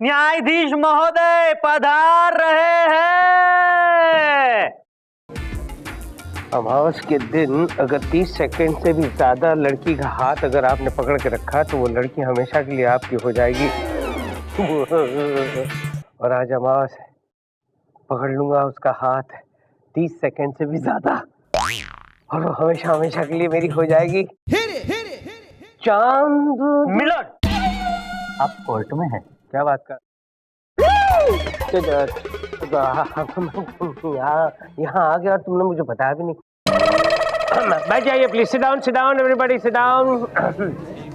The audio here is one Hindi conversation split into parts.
न्यायाधीश महोदय पधार रहे हैं। अमावस के दिन अगर 30 सेकंड से भी ज्यादा लड़की का हाथ अगर आपने पकड़ के रखा तो वो लड़की हमेशा के लिए आपकी हो जाएगी। और आज अमावस है, पकड़ लूंगा उसका हाथ 30 सेकंड से भी ज्यादा और वो हमेशा हमेशा के लिए मेरी हो जाएगी। चांद मिलर्ड, आप कोर्ट में हैं। क्या बात कर यहाँ आ गया और तुमने मुझे बताया भी नहीं। बैठ जाइए please, sit down everybody sit down.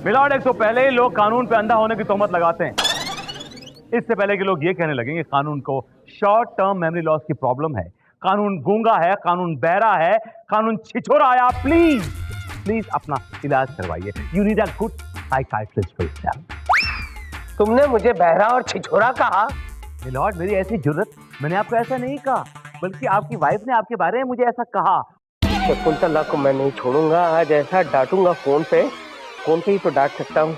Milord, एक तो पहले ही लोग कानून पे अंधा होने की तोहमत लगाते हैं। इससे पहले कि लोग ये कहने लगेंगे कानून को शॉर्ट टर्म मेमोरी लॉस की प्रॉब्लम है, कानून गूंगा है, कानून बहरा है, कानून छिछोरा है। आप प्लीज प्लीज अपना इलाज करवाइए। You need a good psychiatrist for yourself. तुमने मुझे बहरा और छिछोरा कहा? मिलॉर्ड, मेरी ऐसी जुर्रत, मैंने आपको ऐसा नहीं कहा, बल्कि आपकी वाइफ ने आपके बारे में मुझे ऐसा कहा। शकुंतला को मैं नहीं छोड़ूंगा, आज ऐसा डांटूंगा फोन पे ही तो डांट सकता हूँ,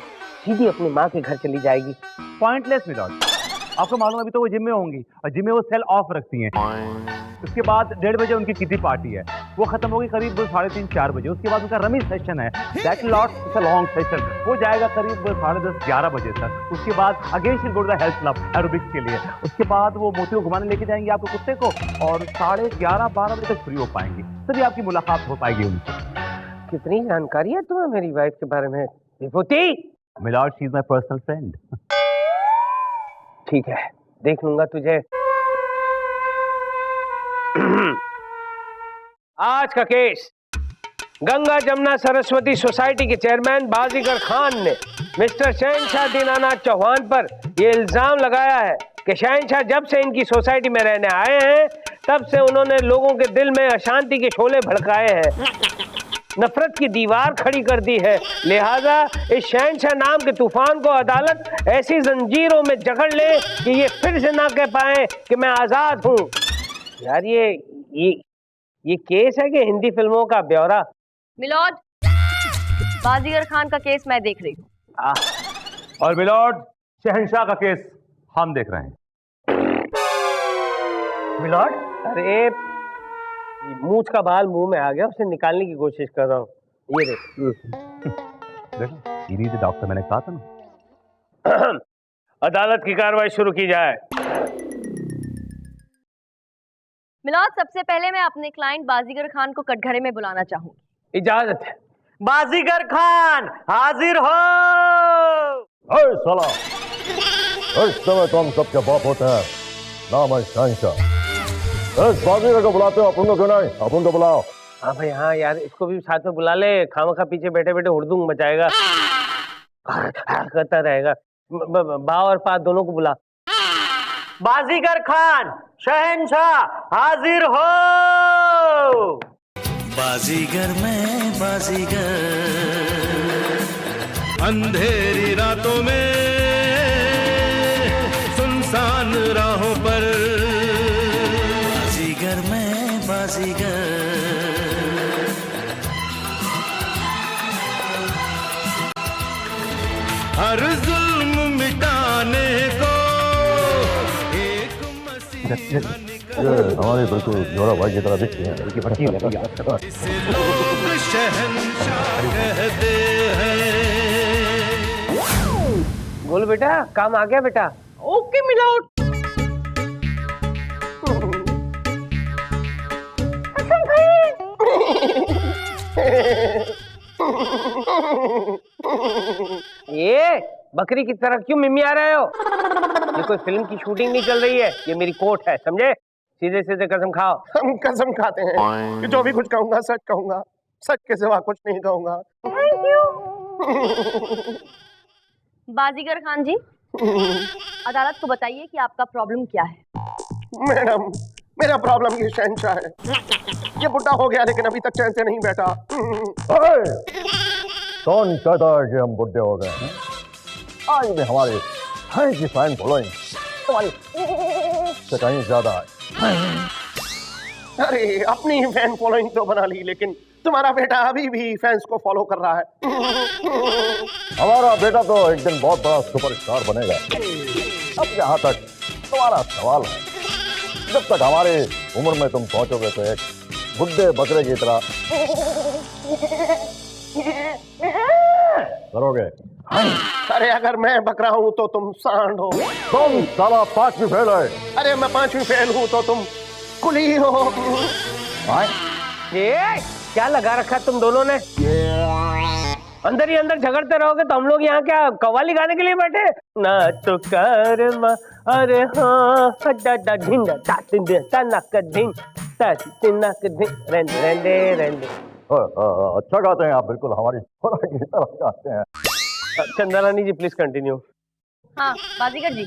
सीधी अपनी माँ के घर चली जाएगी। पॉइंटलेस मिलॉर्ड, आपको मालूम है अभी तो वो जिम में होंगी और जिम में वो सेल ऑफ रखती हैं। उसके बाद 1:30 बजे उनकी किटी पार्टी है, वो खत्म होगी करीब 3:30-4 बजे। उसके बाद उनका रमी सेशन है, दैट लॉट लॉन्ग सेशन, वो जाएगा करीब 10:30-11 बजे तक। उसके बाद again she go to the health club aerobics के लिए। उसके बाद वो मोती को घुमाने लेके जाएंगे आपके कुत्ते को और 11:30-12 बजे तक फ्री हो पाएंगी, तभी आपकी मुलाकात हो पाएगी उनसे। कितनी जानकारी है तुम्हें मेरी वाइफ के बारे में Vibhuti? Milord, she is my personal friend. ठीक है, देख लूंगा तुझे। आज का केस, गंगा जमुना सरस्वती सोसाइटी के चेयरमैन बाजीगर खान ने मिस्टर शहनशाह दीनानाथ चौहान पर यह इल्जाम लगाया है कि शहनशाह जब से इनकी सोसाइटी में रहने आए हैं तब से उन्होंने लोगों के दिल में अशांति के शोले भड़काए हैं, नफरत की दीवार खड़ी कर दी है। लिहाजा इस शहनशाह नाम के तूफान को अदालत ऐसी जंजीरों में जकड़ ले कि ये फिर से ना कह पाए कि मैं आजाद हूँ। यार ये केस है कि हिंदी फिल्मों का ब्यौरा? मिलॉर्ड, बाजीगर खान का केस मैं देख रही हूँ। और मिलॉर्ड, शहनशाह का केस हम देख रहे हैं। मिलॉर्ड, अरे मूंछ का बाल मुंह में आ गया, उसे निकालने की कोशिश कर रहा हूँ। ये देखो, डॉक्टर, मैंने कहा था ना। अदालत की कार्रवाई शुरू की जाए। मिलॉर्ड, सबसे पहले मैं अपने क्लाइंट बाजीगर खान को कटघरे में बुलाना चाहूंगी। इजाजत है। बाजीगर खान हाजिर हो। अरे साला, इस समय तो हम सबके बाप होते हैं, नाम है शहनशाह। इस बाजीगर को बुलाते हो, अपन को क्यों नहीं? अपन को बुलाओ। हाँ भाई हाँ यार, इसको भी साथ में बुला ले, खामखा पीछे बैठे बैठे हुड़दुंग मचाएगा, करता रहेगा। बा और पा दोनों को बुला। बाजीगर खान, शहनशाह हाजिर हो। बाजीगर में बाजीगर, अंधेरी रातों में सुनसान राहों पर, बाजीगर में बाजीगर, हर जुल्म मिटाने को एक मसीहा हमारे बिल्कुल जोरा भाई की तरह दिखती है। इसे लोग शहंशाह कहते हैं। बोल बेटा, काम आ गया बेटा? Okay milord. ये बकरी की तरह क्यों मिमी आ रहे हो? ये कोई फिल्म की शूटिंग नहीं चल रही है, ये मेरी कोर्ट है, समझे? सीधे सीधे कसम खाओ। हम कसम खाते हैं कि जो भी कुछ कहूंगा सच कहूंगा, सच के सिवा कुछ नहीं कहूंगा। बाजीगर खान जी, अदालत को बताइए कि आपका प्रॉब्लम क्या है। मैडम, मेरा प्रॉब्लम ये शहनशाह है। ये बुढ़ा हो गया लेकिन अभी तक चैन से नहीं बैठा। कौन कहता है कि हम बुढ़े हो गए हैं? आज भी हमारे हाई की फैन फॉलोइंग तुम्हारी से कहीं ज्यादा है। अरे अपनी फैन फॉलोइंग तो बना ली, लेकिन तुम्हारा बेटा अभी भी फैंस को फॉलो कर रहा है। हमारा बेटा तो एक दिन बहुत बड़ा सुपरस्टार बनेगा। अब यहाँ तक तुम्हारा सवाल है, जब तक हमारी उम्र में तुम पहुंचोगे तो एक बुड्ढे बकरे की तरह करोगे। अरे अगर मैं बकरा हूँ तो तुम सांड हो। तुम साला 5वीं फेल है। अरे मैं 5वीं फेल हूँ तो तुम कुली हो। ये क्या लगा रखा है तुम दोनों ने? अंदर ही अंदर झगड़ते रहोगे तो हम लोग यहाँ क्या कव्वाली गाने के लिए बैठे? ना तो कर अरे हाँ अच्छा गाते हैं आप, बिल्कुल हमारी छोरा की तरह गाते हैं। चंदा रानी जी प्लीज कंटिन्यू। हाँ बाजीगर जी,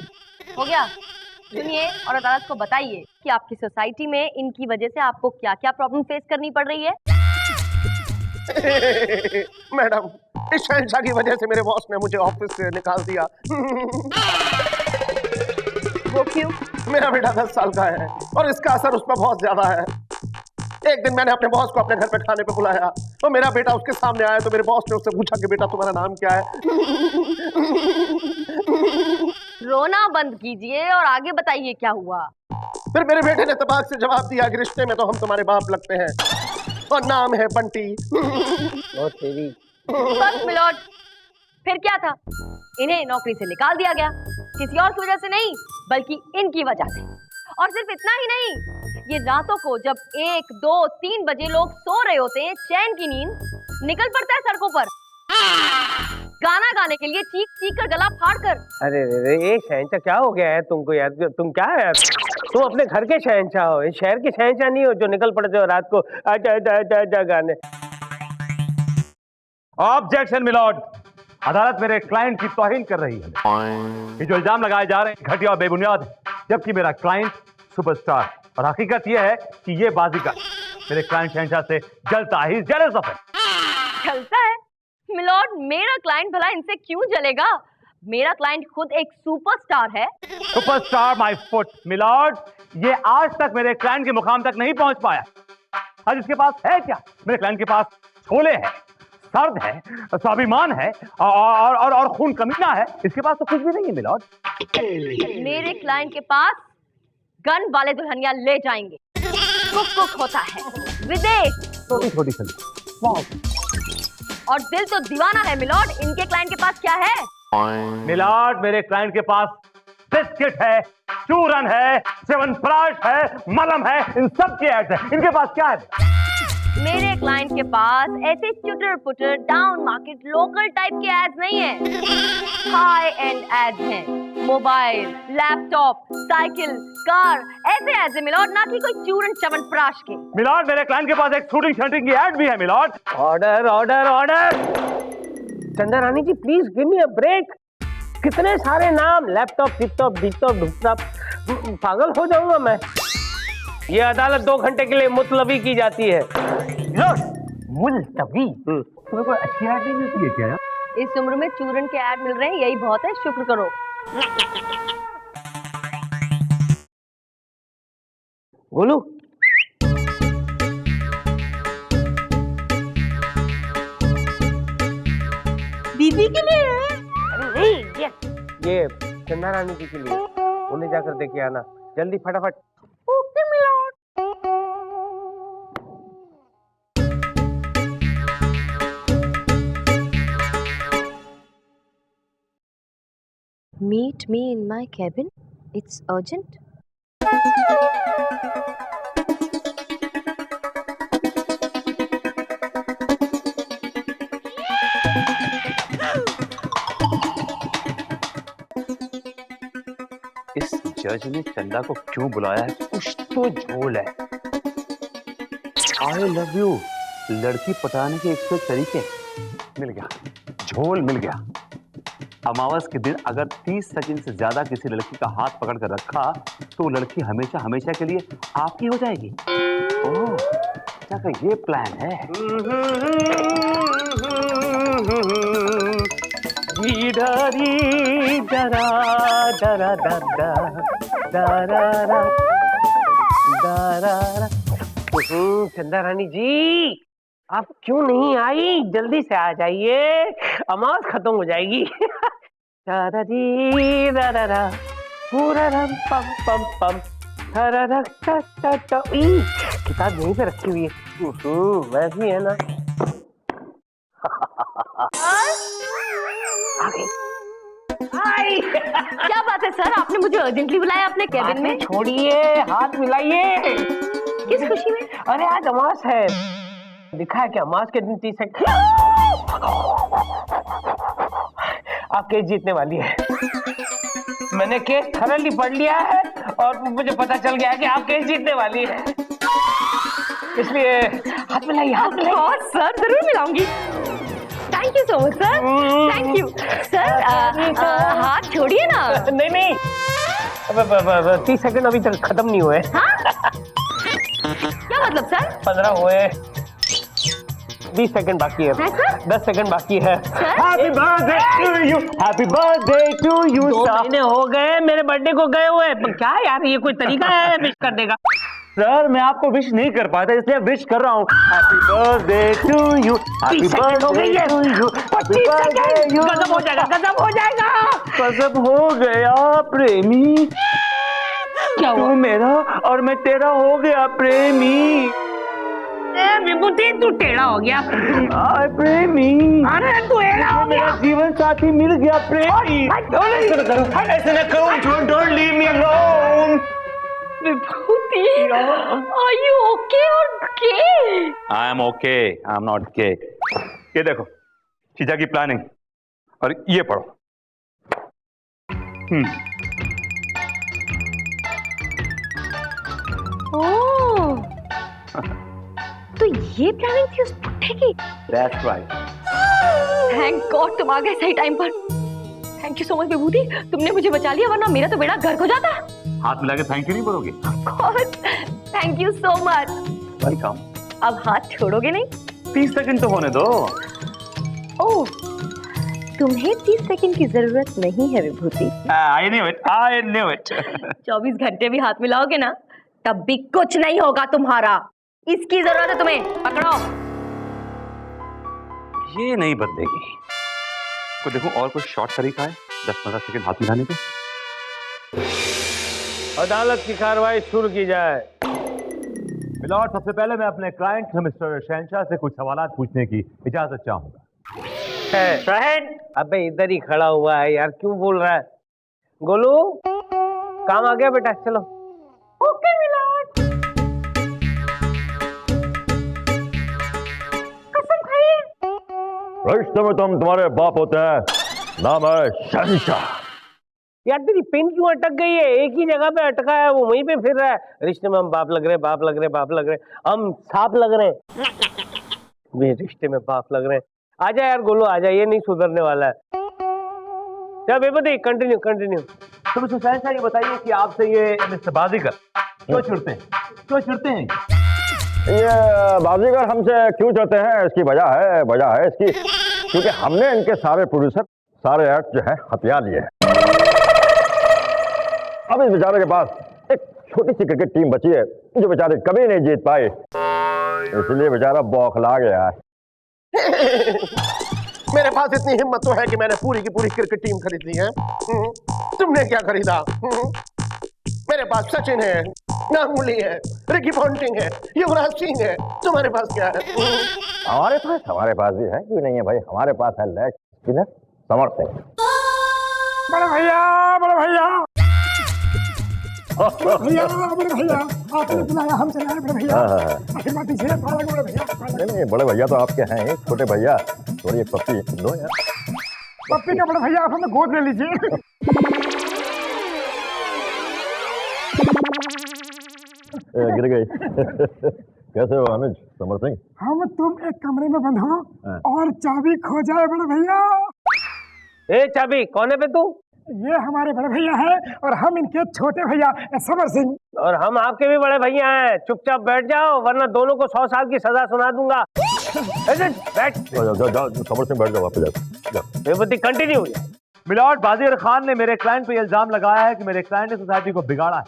हो गया। सुनिए और अदालत को बताइए कि आपकी सोसाइटी में इनकी वजह से आपको क्या क्या प्रॉब्लम फेस करनी पड़ रही है। मैडम, इस शहंशाह की वजह से मेरे बॉस ने मुझे ऑफिस से निकाल दिया। वो क्यों? मेरा बेटा 10 साल का है और इसका असर उस पर बहुत ज्यादा है। एक दिन मैंने अपने बॉस को अपने घर पे खाने पे बुलाया तो मेरा बेटा उसके सामने आया तो मेरे बॉस ने उससे पूछा कि बेटा तुम्हारा नाम क्या है? रोना बंद कीजिए और आगे बताइए क्या हुआ। फिर मेरे बेटे ने तबाक से जवाब दिया कि रिश्ते में तो हम तुम्हारे बाप लगते हैं और नाम है बंटी। बस मिलोड, फिर क्या था? इन्हें नौकरी से निकाल दिया गया, किसी और की वजह से नहीं बल्कि इनकी वजह से। और सिर्फ इतना ही नहीं, ये रातों को जब 1, 2, 3 बजे लोग सो रहे होते हैं, चैन की नींद, निकल पड़ता है सड़कों पर गाना गाने के लिए, चीख चीख कर गला फाड़ कर। अरे ये शहंशाह क्या हो गया है तुमको यार? तुम क्या है यार? तुम अपने घर के शहंशाह हो, इस शहर के शहंशाह नहीं हो जो निकल पड़ते हो रात को आजा आजा आजा आजा गाने। ऑब्जेक्शन मिलॉर्ड, अदालत मेरे क्लाइंट की तौहीन कर रही है। ये जो इल्जाम लगाए जा रहे हैं घटिया और बेबुनियाद है, जबकि मेरा क्लाइंट सुपरस्टार, और हकीकत यह है कि ये बाजीगर मेरे क्लाइंट शहंशाह से जलता है, जेलस ऑफ इट। जलता है? मिलॉर्ड, मेरा क्लाइंट भला इनसे क्यों जलेगा? मेरा क्लाइंट खुद एक सुपरस्टार है। सुपरस्टार माय फुट मिलॉर्ड, ये आज तक मेरे क्लाइंट के मुकाम तक नहीं पहुंच पाया। आज इसके पास है क्या? मेरे क्लाइंट के पास छोले हैं, सर्द है, स्वाभिमान है और खून कमीना है। इसके पास तो कुछ भी नहीं है मिलॉर्ड। मेरे क्लाइंट के पास गन वाले दुल्हनिया ले जाएंगे। कुक होता है विदेश, छोटी सी और दिल तो दीवाना है मिलॉर्ड। इनके क्लाइंट के पास क्या है? मिलॉर्ड, मेरे क्लाइंट के पास बिस्किट है, चूरन है, च्यवनप्राश है, मलम है, इन सब के एड्स है। इनके पास क्या है? मेरे क्लाइंट के पास ऐसे चुटर पुटर डाउन मार्केट लोकल टाइप के एड्स नहीं है, हाई एंड एड्स हैं। मोबाइल, लैपटॉप, साइकिल, कार, ऐसे एड्स है मिलॉर्ड, ना कि कोई चूरन च्यवनप्राश के। मिलॉर्ड, मेरे क्लाइंट के पास एक शूटिंग शूटिंग की एड भी है milord. Order order order. Chanda Rani ji please give me a break. कितने सारे नाम, लैपटॉप, टिपटॉप, डिपटॉप, डुपटॉप, पागल हो जाऊंगा मैं। ये अदालत 2 घंटे के लिए मुतलबी की जाती है। मुलतवी? तुम्हें कोई अच्छी एड नहीं मिलती है क्या? इस उम्र में चूरन के ऐड मिल रहे हैं, यही बहुत है, शुक्र करो। गोलू, बीबी के लिए? नहीं ये चंदा रानी जी के लिए। उन्हें जाकर देखे आना जल्दी फटाफट। Okay milord. Meet me in my cabin. It's urgent. इस जज ने चंदा को क्यों बुलाया है? कुछ तो झोल है। आई लव यू लड़की पटाने के 101 तरीके मिल गया, झोल मिल गया। अमावस के दिन अगर 30 सेकंड से ज्यादा किसी लड़की का हाथ पकड़ कर रखा तो लड़की हमेशा हमेशा के लिए आपकी हो जाएगी। ओह, क्या का ये प्लान है? चंदा रानी जी आप क्यों नहीं आई? जल्दी से आ जाइए, अमावस खत्म हो जाएगी। पूरा रम पम पम पम थररक टा टा टा। ई, किताब यहीं पे रखी हुई है। वैसी है ना। आ गई। आई। क्या बात है सर, आपने मुझे अर्जेंटली बुलाया अपने केबिन में? छोड़िए, हाथ मिलाइए। किस खुशी में? अरे आज अमास है। लिखा है कि अमास के दिन 30 सेकंड आप केस जीतने वाली है। मैंने केस थरली पढ़ लिया है और मुझे पता चल गया है कि आप केस जीतने वाली है, इसलिए हाथ मिलाइए, हाथ मिलाइए। और सर जरूर मिलाऊंगी। Thank you so much sir, thank you sir. हाथ छोड़िए ना। नहीं नहीं, 30 सेकंड अभी तक खत्म नहीं हुए। हाँ? क्या मतलब सर? 15 हुए, 20 सेकंड बाकी है, 10 सेकंड बाकी है। Happy birthday to you, happy birthday to you. 2 महीने हो गए मेरे बर्थडे को गए हुए। क्या यार, ये कोई तरीका है विश करने का? सर मैं आपको विश नहीं कर पाता, इसलिए विश कर रहा हूँ। Happy birthday to you, happy 30 second हो गई है। बर्थडे टू यू, 25 सेकंड, गजब हो जाएगा, गजब हो जाएगा। गजब हो गया प्रेमी, क्या तू हुआ? मेरा और मैं तेरा हो गया प्रेमी। विभूति तू टेढ़ा हो गया। आय प्रेमी, अरे तू टेढ़ा हो गया। मेरा जीवन साथी मिल गया प्रेमी। ऐसे न करो, don't leave me alone. Vibhuti, are you okay और के? I am okay, I am not के। ये देखो चीजा की प्लानिंग, और ये पढ़ो। ओह, तो ये प्लानिंग थी उस पुट्ठे की। That's right. थैंक गॉड तुम आ गए सही टाइम पर। थैंक यू सो मच विभूति, तुमने मुझे बचा लिया, वरना मेरा तो बेड़ा गर्क हो जाता। हाथ मिला के थैंक यू नहीं बोलोगे? Thank you so much. Welcome. अब हाथ छोड़ोगे नहीं? 30 सेकंड तो होने दो। ओह, तुम्हें 30 सेकंड की जरूरत नहीं है Vibhuti. I knew it, I knew it. 24 घंटे भी हाथ मिलाओगे ना, तब भी कुछ नहीं होगा तुम्हारा। इसकी जरूरत है तुम्हें, पकड़ो। ये नहीं बदलेगी। को देखो और कोई शॉर्ट तरीका है 10-15 सेकंड हाथ मिलाने के? अदालत की कार्रवाई शुरू की जाए। मिलॉर्ड, सबसे पहले मैं अपने क्लाइंट मिस्टर शहनशाह से कुछ सवालात पूछने की इजाजत चाहूंगा। शहन, अबे इधर ही खड़ा हुआ है यार, क्यों बोल रहा है? गोलू, काम आ गया बेटा, चलो। Okay milord. कसम खाइए। रिश्ते में तुम तुम्हारे बाप होते हैं, नाम है शहनशाह। यार तेरी पेन क्यों अटक गई है? एक ही जगह पे अटका है, वो वहीं पे फिर रहा है। रिश्ते में हम बाप लग रहे, बाप लग रहे, बाप लग रहे, हम सांप लग रहे हैं। वे रिश्ते में बाप लग रहे हैं। आजा यार गोलू, आजा, ये नहीं सुधरने वाला है। चल बेबदी, कंटिन्यू कंटिन्यू। तो मिस्टर शहनशाह ये बताइए कि आपसे ये मिस्टर बाजीगर क्यों चिढ़ते हैं? क्यों चिढ़ते हैं? ये बाजीगर हमसे क्यों चाहते हैं, इसकी वजह है इसकी, क्योंकि हमने इनके सारे प्रोड्यूसर, सारे एक्ट जो है हथिया लिए हैं। अब इस बेचारे के पास एक छोटी सी क्रिकेट टीम बची है जो बेचारे कभी नहीं जीत पाए, इसलिए बेचारा बौखला गया है। मेरे पास इतनी हिम्मत तो है कि मैंने पूरी की पूरी क्रिकेट टीम खरीद ली है। तुमने क्या खरीदा? मेरे पास सचिन है, गांगुली है, रिकी पॉन्टिंग है, युवराज सिंह है। तुम्हारे पास क्या है? हमारे पास भी है, क्यों नहीं है भाई? हमारे पास है लेग स्पिनर समर सिंह। बड़े भैया, बड़े भैया, भैया, बड़े भैया, आपने बुलाया, हम चले आए बड़े भैया। आशीर्वाद दीजिए, बड़े भैया। नहीं, बड़े भैया तो आपके हैं, एक छोटे भैया थोड़ी एक पप्पी दो यार। पप्पी का बड़े भैया आप हमें गोद ले लीजिए। गिर गई। कैसे हो अनुज समर सिंह? हम तुम एक कमरे में बंद हो और चाबी खो जाए बड़े भैया। ए चाबी कौन है बे तू? ये हमारे बड़े भैया हैं और हम इनके छोटे भैया समर सिंह। और हम आपके भी बड़े भैया हैं। चुपचाप बैठ जाओ, वरना दोनों को 100 साल की सजा सुना दूंगा। बैठ। जाओ समर सिंह, बैठ जाओ, वापस जाओ। बेबदी, कंटिन्यू। मिलॉर्ड, बाजीगर खान ने मेरे क्लाइंट पे इल्जाम लगाया है कि मेरे क्लाइंट ने सोसाइटी को बिगाड़ा है,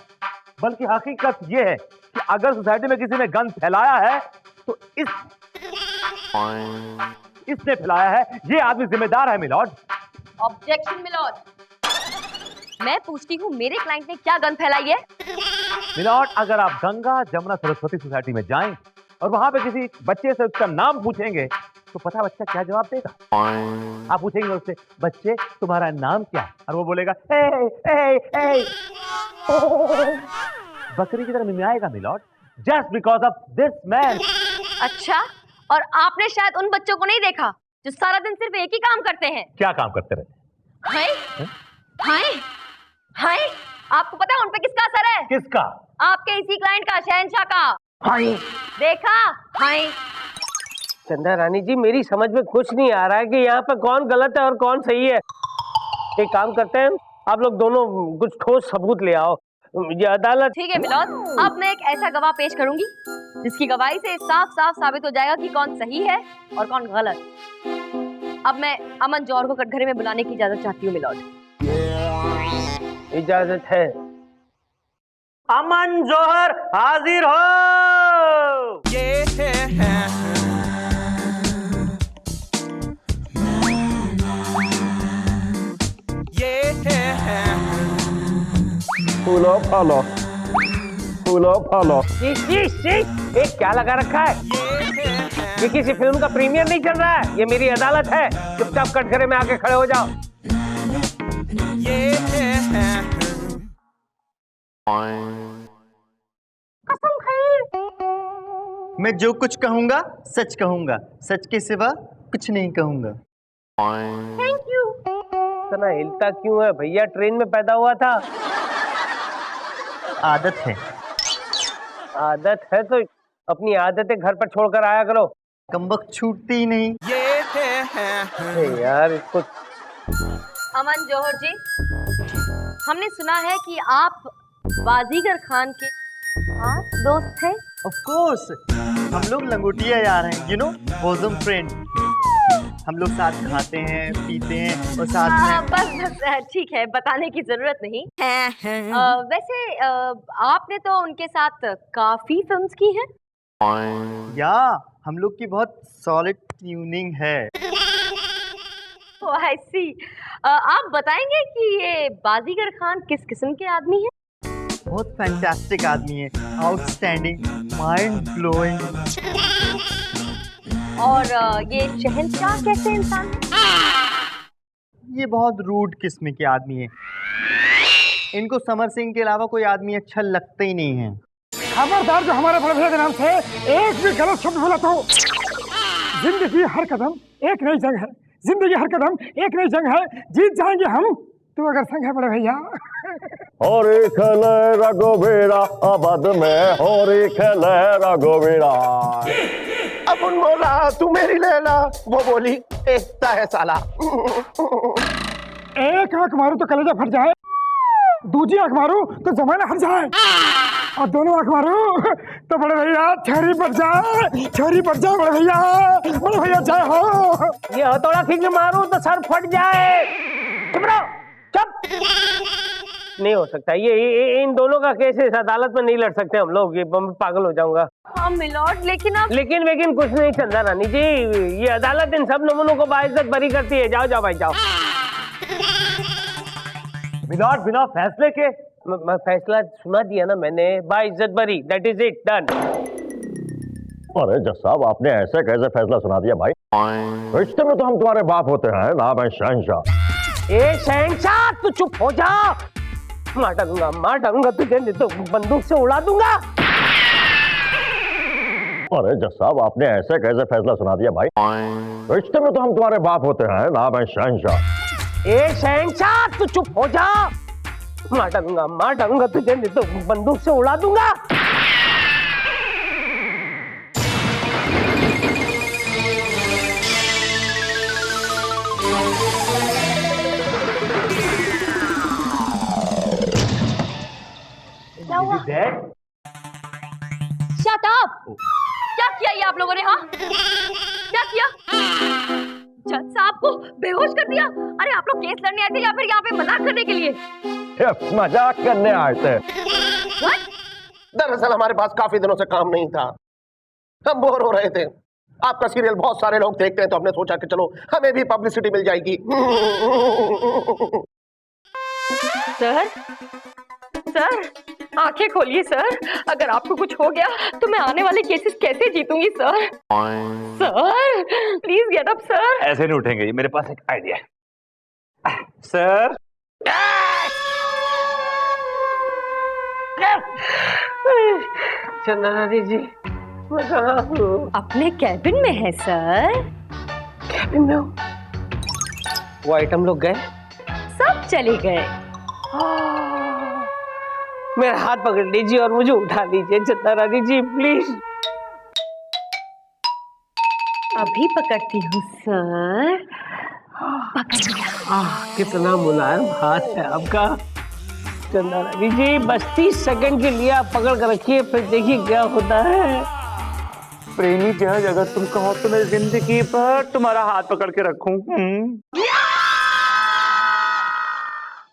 बल्कि हकीकत ये है कि अगर सोसाइटी में किसी ने गंद फैलाया है तो इसने फैलाया है। ये आदमी जिम्मेदार है मिलॉर्ड। Objection milord. मैं पूछती हूँ मेरे क्लाइंट ने क्या गंद फैलाई है? मिलॉर्ड, अगर आप गंगा जमुना सरस्वती सोसाइटी में जाएं और वहां पे किसी बच्चे से उसका नाम पूछेंगे तो पता बच्चा क्या जवाब देगा? आप पूछेंगे उससे, बच्चे तुम्हारा नाम क्या है? और वो बोलेगा ए, ए, ए। बकरी की तरह मिमियाएगा milord, just because of this man. अच्छा, और आपने शायद उन बच्चों को नहीं देखा जो सारा दिन सिर्फ एक ही काम करते हैं। क्या काम करते रहे? हाय हाय हाय, आपको पता है उन पे किसका असर है? किसका? आपके इसी क्लाइंट का, शहंशाह का। हाय देखा? हाय। चंदा रानी जी, मेरी समझ में कुछ नहीं आ रहा है कि यहाँ पर कौन गलत है और कौन सही है। एक काम करते हैं, आप लोग दोनों कुछ ठोस सबूत ले आओ। ये अदालत। ठीक है मिलोद, अब मैं एक ऐसा गवाह पेश करूंगी जिसकी गवाही से साफ साफ साबित हो जाएगा कि कौन सही है और कौन गलत। अब मैं अमन जौहर को कटघरे में बुलाने की इजाजत चाहती हूँ मिलोद। इजाजत है। अमन जौहर हाजिर हो। फूलो फालो, फूलो फालो। ये क्या लगा रखा है? ये किसी फिल्म का प्रीमियर नहीं चल रहा है, ये मेरी अदालत है। चुपचाप कटघरे में आके खड़े हो जाओ। मैं जो कुछ कहूंगा सच कहूंगा, सच के सिवा कुछ नहीं कहूंगा। Thank you. इतना हिलता क्यों है भैया? ट्रेन में पैदा हुआ था? आदत है। आदत है तो अपनी आदतें घर पर छोड़कर आया करो। कमबख्त छूटती ही नहीं। अरे यार इसको। अमन जौहर जी, हमने सुना है कि आप बाजीगर खान के खास दोस्त हैं। ऑफ कोर्स, हम लोग लंगोटिया यार हैं, यू नो, बोसम फ्रेंड। हम लोग साथ खाते हैं, पीते हैं और साथ में। बस ठीक है, बताने की जरूरत नहीं। वैसे आपने तो उनके साथ काफी फिल्म्स की हैं। या हम लोग की बहुत सॉलिड ट्यूनिंग है। आई सी। आप बताएंगे कि ये बाजीगर खान किस किस्म के आदमी हैं? बहुत फैंटास्टिक आदमी है, आउटस्टैंडिंग, माइंड ब्लोइंग। और ये शहंशाह कैसे इंसान है? ये बहुत रूड किस्म के आदमी है। इनको समर सिंह के अलावा कोई आदमी अच्छा लगता ही नहीं है। खबरदार, जो हमारे बड़े भैया के नाम से एक भी गलत शब्द बोला तो जिंदगी हर कदम एक नई जंग है। जिंदगी हर कदम एक नई जंग है, जीत जाएंगे हम, तो अगर संग है बड़े भैया। और एक रघुवीरा आबाद में, और एक रघुवीरा। अब उन बोला तू मेरी लैला, वो बोली एकता है साला। एक आंख मारू तो कलेजा फट जाए, दूसरी आंख मारू तो जमाना हट जाए, और दोनों आंख मारू तो बड़े भैया छोरी पड़ जाए, छोरी पड़ जाए बड़े भैया। बड़े भैया जय हो। ये हथौड़ा खींच के मारूं तो सर फट जाए। चुप रहो, चुप। नहीं हो सकता ये इन दोनों का केस इस अदालत में नहीं लड़ सकते हम लोग। ये मैं पागल हो जाऊंगा। हाँ मिलॉर्ड, लेकिन अब लेकिन कुछ नहीं चंदा रानी जी, ये अदालत इन सब नमूनों को बाइज्जत बरी करती है। जाओ जाओ भाई जाओ। मिलॉर्ड, बिना फैसले के। मैं फैसला सुना दिया ना मैंने, बाइज्जत बरी, दैट इज इट, डन। अरे जज साहब, आपने ऐसे कैसे फैसला सुना दिया भाई? रिश्ते में तो हम तुम्हारे बाप होते हैं, नाम है शहंशाह। ए शहंशाह, तू चुप हो जा। मार डालूंगा तुझे, नहीं तो बंदूक से उड़ा दूंगा। अरे जज साहब, आपने ऐसे कैसे फैसला सुना दिया भाई? रिश्ते में तो हम तुम्हारे बाप होते हैं, नाम है शहंशाह। ए शहंशाह, तू चुप हो जा। मार डालूंगा तुझे, नहीं तो बंदूक से उड़ा दूंगा। Shut up! क्या किया ये आप लोगों ने? हाँ, क्या किया? जज साहब को बेहोश कर दिया? अरे आप लोग केस लड़ने आए थे या फिर यहाँ पे मजाक करने के लिए? मजाक करने आए थे। What? दरअसल हमारे पास काफी दिनों से काम नहीं था, हम बोर हो रहे थे। आपका सीरियल बहुत सारे लोग देखते हैं तो हमने सोचा कि चलो हमें भी पब्लिसिटी मिल जाएगी। सर सर आंखें खोलिए सर, अगर आपको कुछ हो गया तो मैं आने वाले केसेस कैसे जीतूंगी sir? Sir please get up sir. ऐसे नहीं उठेंगे, ये मेरे पास एक आइडिया है। सर चंद्रानी जी, मैं कहाँ हूँ? अपने कैबिन में है सर। कैबिन में हूँ? वो आइटम लोग गए? सब चले गए। मेरा हाथ पकड़ लीजिए और मुझे उठा लीजिए चंद्रानी जी, प्लीज। अभी पकड़ती हूँ सर। पकड़ लिया। कितना मुलायम हाथ है आपका चंद्रानी जी। बस 30 सेकंड के लिए आप पकड़ कर रखिए, फिर देखिए क्या होता है। प्रेमी जहाज, अगर तुम कहो तो मैं जिंदगी भर तुम्हारा हाथ पकड़ के रखूं।